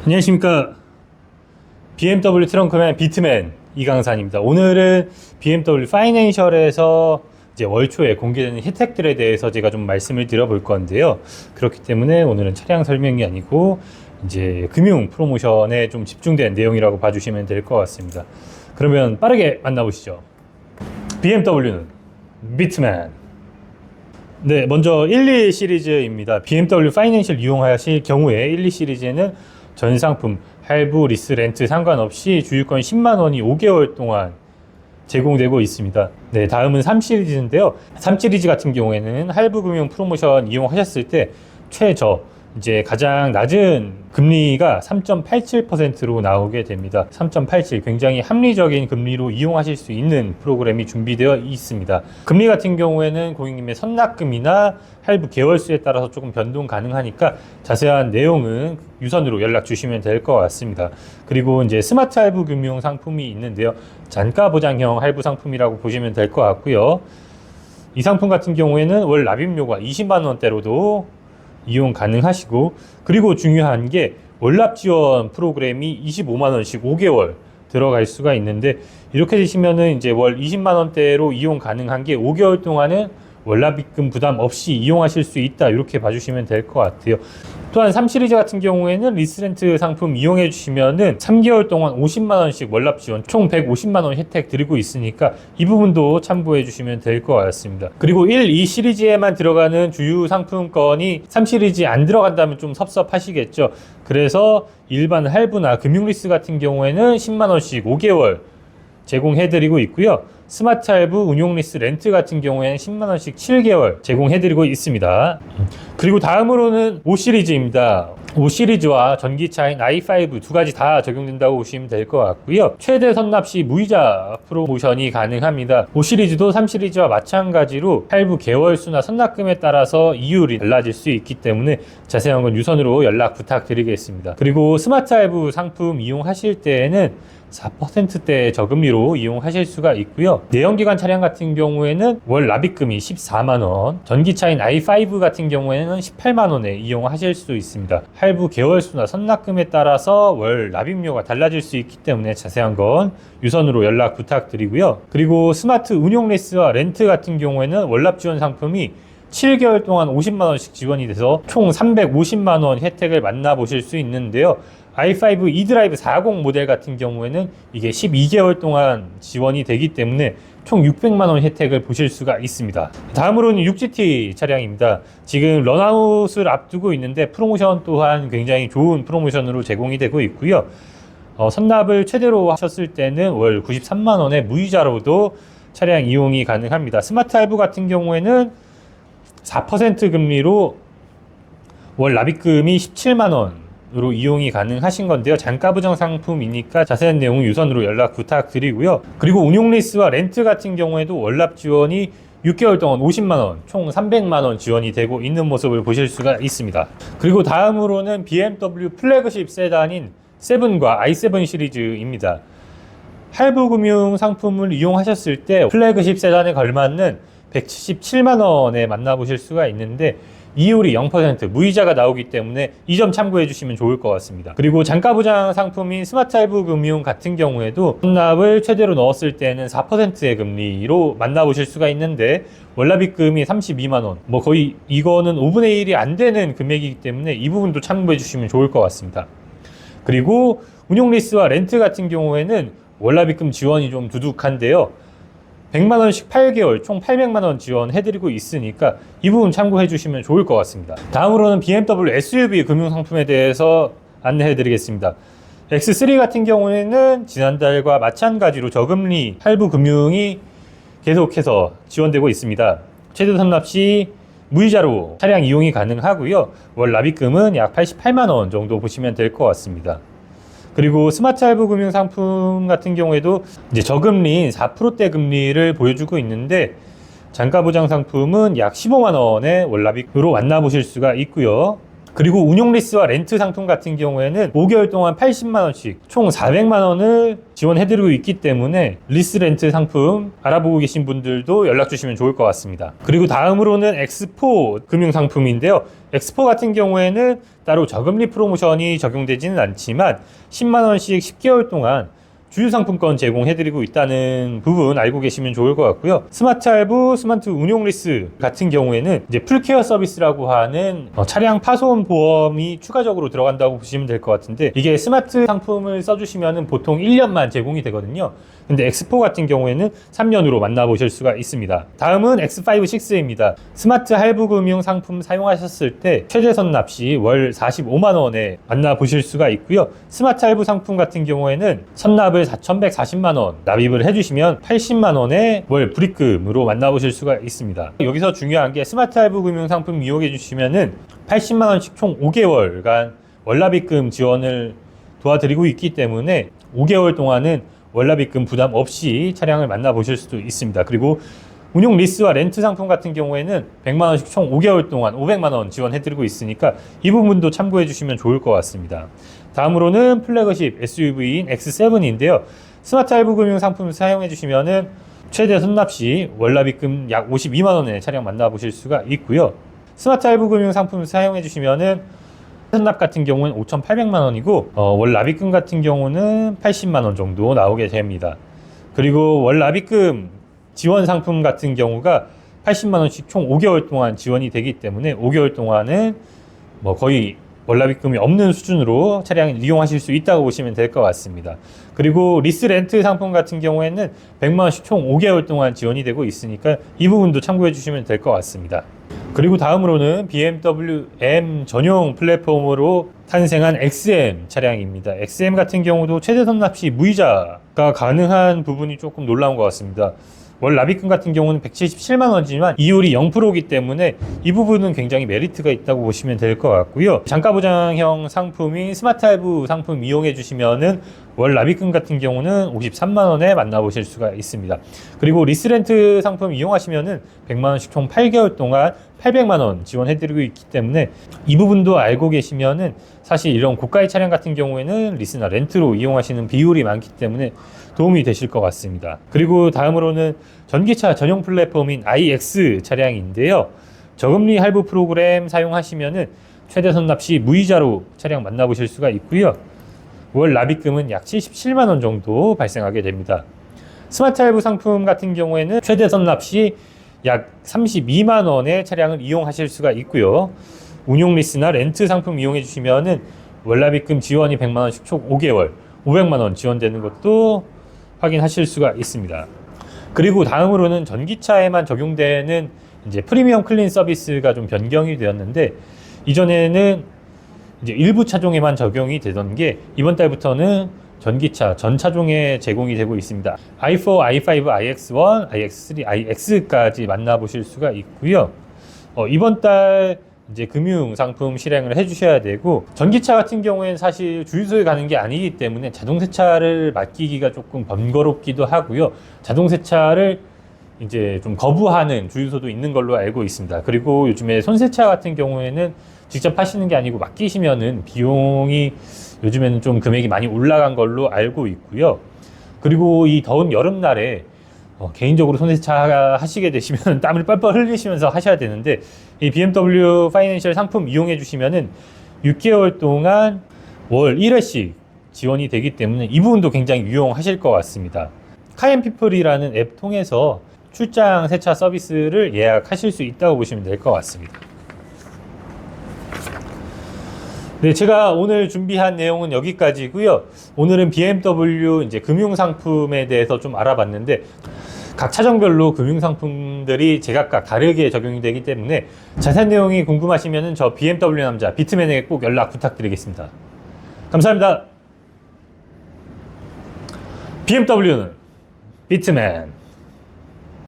안녕하십니까. BMW 트렁크맨 비트맨 이강산입니다. 오늘은 BMW 파이낸셜에서 이제 월 초에 공개되는 혜택들에 대해서 제가 좀 말씀을 드려볼 건데요. 그렇기 때문에 오늘은 차량 설명이 아니고 이제 금융 프로모션에 좀 집중된 내용이라고 봐주시면 될 것 같습니다. 그러면 빠르게 만나보시죠. BMW는 비트맨. 네, 먼저 12 시리즈입니다. BMW 파이낸셜 이용하실 경우에 12 시리즈에는 전 상품, 할부, 리스, 렌트 상관없이 주유권 10만 원이 5개월 동안 제공되고 있습니다. 네, 다음은 3 시리즈인데요. 3 시리즈 같은 경우에는 할부 금융 프로모션 이용하셨을 때 최저 이제 가장 낮은 금리가 3.87%로 나오게 됩니다. 3.87 굉장히 합리적인 금리로 이용하실 수 있는 프로그램이 준비되어 있습니다. 금리 같은 경우에는 고객님의 선납금이나 할부 개월수에 따라서 조금 변동 가능하니까 자세한 내용은 유선으로 연락 주시면 될 것 같습니다. 그리고 이제 스마트 할부 금융 상품이 있는데요. 잔가 보장형 할부 상품이라고 보시면 될 것 같고요. 이 상품 같은 경우에는 월 납입료가 20만 원대로도 이용 가능하시고, 그리고 중요한 게 월납 지원 프로그램이 25만 원씩 5개월 들어갈 수가 있는데, 이렇게 되시면은 이제 월 20만 원대로 이용 가능한 게 5개월 동안은 월납입금 부담 없이 이용하실 수 있다, 이렇게 봐주시면 될 것 같아요. 또한 3 시리즈 같은 경우에는 리스렌트 상품 이용해 주시면은 3개월 동안 50만 원씩 월납 지원 총 150만 원 혜택 드리고 있으니까 이 부분도 참고해 주시면 될 것 같습니다. 그리고 1, 2 시리즈에만 들어가는 주유 상품권이 3 시리즈에 안 들어간다면 좀 섭섭하시겠죠. 그래서 일반 할부나 금융리스 같은 경우에는 10만 원씩 5개월 제공해드리고 있고요. 스마트 할부, 운용리스, 렌트 같은 경우에는 10만 원씩 7개월 제공해드리고 있습니다. 그리고 다음으로는 5 시리즈입니다. 5 시리즈와 전기차인 i5 두 가지 다 적용된다고 보시면 될 것 같고요. 최대 선납 시 무이자 프로모션이 가능합니다. 5 시리즈도 3 시리즈와 마찬가지로 할부 개월수나 선납금에 따라서 이율이 달라질 수 있기 때문에 자세한 건 유선으로 연락 부탁드리겠습니다. 그리고 스마트 할부 상품 이용하실 때에는 4%대 저금리로 이용하실 수가 있고요. 내연기관 차량 같은 경우에는 월 납입금이 14만원, 전기차인 i5 같은 경우에는 18만원에 이용하실 수 있습니다. 할부 개월수나 선납금에 따라서 월 납입료가 달라질 수 있기 때문에 자세한 건 유선으로 연락 부탁드리고요. 그리고 스마트 운용 리스와 렌트 같은 경우에는 월납 지원 상품이 7개월 동안 50만원씩 지원이 돼서 총 350만원 혜택을 만나보실 수 있는데요. i5 e드라이브 40 모델 같은 경우에는 이게 12개월 동안 지원이 되기 때문에 총 600만원 혜택을 보실 수가 있습니다. 다음으로는 6GT 차량입니다. 지금 런아웃을 앞두고 있는데 프로모션 또한 굉장히 좋은 프로모션으로 제공이 되고 있고요. 선납을 최대로 하셨을 때는 월 93만원의 무이자로도 차량 이용이 가능합니다. 스마트 할부 같은 경우에는 4% 금리로 월 납입금이 17만원으로 이용이 가능하신 건데요. 잔가부정 상품이니까 자세한 내용은 유선으로 연락 부탁드리고요. 그리고 운용리스와 렌트 같은 경우에도 월납 지원이 6개월 동안 50만원, 총 300만원 지원이 되고 있는 모습을 보실 수가 있습니다. 그리고 다음으로는 BMW 플래그십 세단인 7과 i7 시리즈입니다. 할부 금융 상품을 이용하셨을 때 플래그십 세단에 걸맞는 177만원에 만나보실 수가 있는데 이율이 0% 무이자가 나오기 때문에 이 점 참고해 주시면 좋을 것 같습니다. 그리고 잔가보장 상품인 스마트 할부 금융 같은 경우에도 선납을 최대로 넣었을 때는 4%의 금리로 만나보실 수가 있는데 월납입금이 32만원, 뭐 거의 이거는 5분의 1이 안 되는 금액이기 때문에 이 부분도 참고해 주시면 좋을 것 같습니다. 그리고 운용리스와 렌트 같은 경우에는 월납입금 지원이 좀 두둑한데요. 100만원씩 8개월 총 800만원 지원해드리고 있으니까 이 부분 참고해 주시면 좋을 것 같습니다. 다음으로는 BMW SUV 금융상품에 대해서 안내해드리겠습니다. X3 같은 경우에는 지난달과 마찬가지로 저금리 할부 금융이 계속해서 지원되고 있습니다. 최대 선납 시 무이자로 차량 이용이 가능하고요. 월 납입금은 약 88만원 정도 보시면 될 것 같습니다. 그리고 스마트 할부 금융 상품 같은 경우에도 이제 저금리인 4%대 금리를 보여주고 있는데 잔가 보장 상품은 약 15만 원의 월납입으로 만나보실 수가 있고요. 그리고 운용 리스와 렌트 상품 같은 경우에는 5개월 동안 80만원씩 총 400만원을 지원해드리고 있기 때문에 리스 렌트 상품 알아보고 계신 분들도 연락 주시면 좋을 것 같습니다. 그리고 다음으로는 엑스포 금융상품인데요. 엑스포 같은 경우에는 따로 저금리 프로모션이 적용되지는 않지만 10만원씩 10개월 동안 주유상품권 제공해드리고 있다는 부분 알고 계시면 좋을 것 같고요. 스마트 할부, 스마트 운용 리스 같은 경우에는 이제 풀케어 서비스라고 하는 차량 파손 보험이 추가적으로 들어간다고 보시면 될 것 같은데, 이게 스마트 상품을 써주시면 보통 1년만 제공이 되거든요. 근데 엑스포 같은 경우에는 3년으로 만나보실 수가 있습니다. 다음은 X5, 6입니다. 스마트 할부 금융 상품 사용하셨을 때 최대선 납시 월 45만원에 만나보실 수가 있고요. 스마트 할부 상품 같은 경우에는 선납을 4,140만원 납입을 해주시면 80만원의 월 불입금으로 만나보실 수가 있습니다. 여기서 중요한 게 스마트 할부 금융 상품 이용해 주시면은 80만원씩 총 5개월간 월납입금 지원을 도와드리고 있기 때문에 5개월 동안은 월납입금 부담 없이 차량을 만나보실 수도 있습니다. 그리고 운용 리스와 렌트 상품 같은 경우에는 100만원씩 총 5개월 동안 500만원 지원해드리고 있으니까 이 부분도 참고해 주시면 좋을 것 같습니다. 다음으로는 플래그십 SUV인 X7인데요. 스마트 할부 금융 상품 사용해 주시면은 최대 선납 시 월납입금 약 52만원의 차량 만나보실 수가 있고요. 스마트 할부 금융 상품 사용해 주시면은 선납 같은 경우는 5,800만원이고 월 납입금 같은 경우는 80만원 정도 나오게 됩니다. 그리고 월 납입금 지원 상품 같은 경우가 80만원씩 총 5개월 동안 지원이 되기 때문에 5개월 동안은 거의 월납입금이 없는 수준으로 차량을 이용하실 수 있다고 보시면 될 것 같습니다. 그리고 리스 렌트 상품 같은 경우에는 100만원씩 총 5개월 동안 지원이 되고 있으니까 이 부분도 참고해 주시면 될 것 같습니다. 그리고 다음으로는 BMW M 전용 플랫폼으로 탄생한 XM 차량입니다. XM 같은 경우도 최대 선납 시 무이자가 가능한 부분이 조금 놀라운 것 같습니다. 월 납입금 같은 경우는 177만원이지만 이율이 0%이기 때문에 이 부분은 굉장히 메리트가 있다고 보시면 될 것 같고요. 장가보장형 상품인 스마트 할부 상품 이용해 주시면은 월 납입금 같은 경우는 53만원에 만나보실 수가 있습니다. 그리고 리스렌트 상품 이용하시면은 100만원씩 총 8개월 동안 800만원 지원해드리고 있기 때문에 이 부분도 알고 계시면은 사실 이런 고가의 차량 같은 경우에는 리스나 렌트로 이용하시는 비율이 많기 때문에 도움이 되실 것 같습니다. 그리고 다음으로는 전기차 전용 플랫폼인 iX 차량인데요. 저금리 할부 프로그램 사용하시면은 최대 선납 시 무이자로 차량 만나보실 수가 있고요. 월 납입금은 약 77만원 정도 발생하게 됩니다. 스마트 할부 상품 같은 경우에는 최대 선납 시 약 32만원의 차량을 이용하실 수가 있고요. 운용 리스나 렌트 상품 이용해 주시면은 월납입금 지원이 100만원씩 총 5개월 500만원 지원되는 것도 확인하실 수가 있습니다. 그리고 다음으로는 전기차에만 적용되는 이제 프리미엄 클린 서비스가 좀 변경이 되었는데, 이전에는 이제 일부 차종에만 적용이 되던 게 이번 달부터는 전기차 전 차종에 제공이 되고 있습니다. i4, i5, iX1, iX3, iX까지 만나보실 수가 있고요. 이번 달 이제 금융 상품 실행을 해주셔야 되고, 전기차 같은 경우에는 사실 주유소에 가는 게 아니기 때문에 자동 세차를 맡기기가 조금 번거롭기도 하고요. 자동 세차를 이제 좀 거부하는 주유소도 있는 걸로 알고 있습니다. 그리고 요즘에 손세차 같은 경우에는 직접 하시는 게 아니고 맡기시면은 비용이 요즘에는 좀 금액이 많이 올라간 걸로 알고 있고요. 그리고 이 더운 여름날에 개인적으로 손세차 하시게 되시면 땀을 뻘뻘 흘리시면서 하셔야 되는데, 이 BMW 파이낸셜 상품 이용해 주시면은 6개월 동안 월 1회씩 지원이 되기 때문에 이 부분도 굉장히 유용하실 것 같습니다. 카엔피플이라는 앱 통해서 출장 세차 서비스를 예약하실 수 있다고 보시면 될 것 같습니다. 네, 제가 오늘 준비한 내용은 여기까지고요. 오늘은 BMW 이제 금융상품에 대해서 좀 알아봤는데, 각 차종별로 금융상품들이 제각각 다르게 적용이 되기 때문에 자세한 내용이 궁금하시면 저 BMW 남자 비트맨에게 꼭 연락 부탁드리겠습니다. 감사합니다. BMW는 비트맨.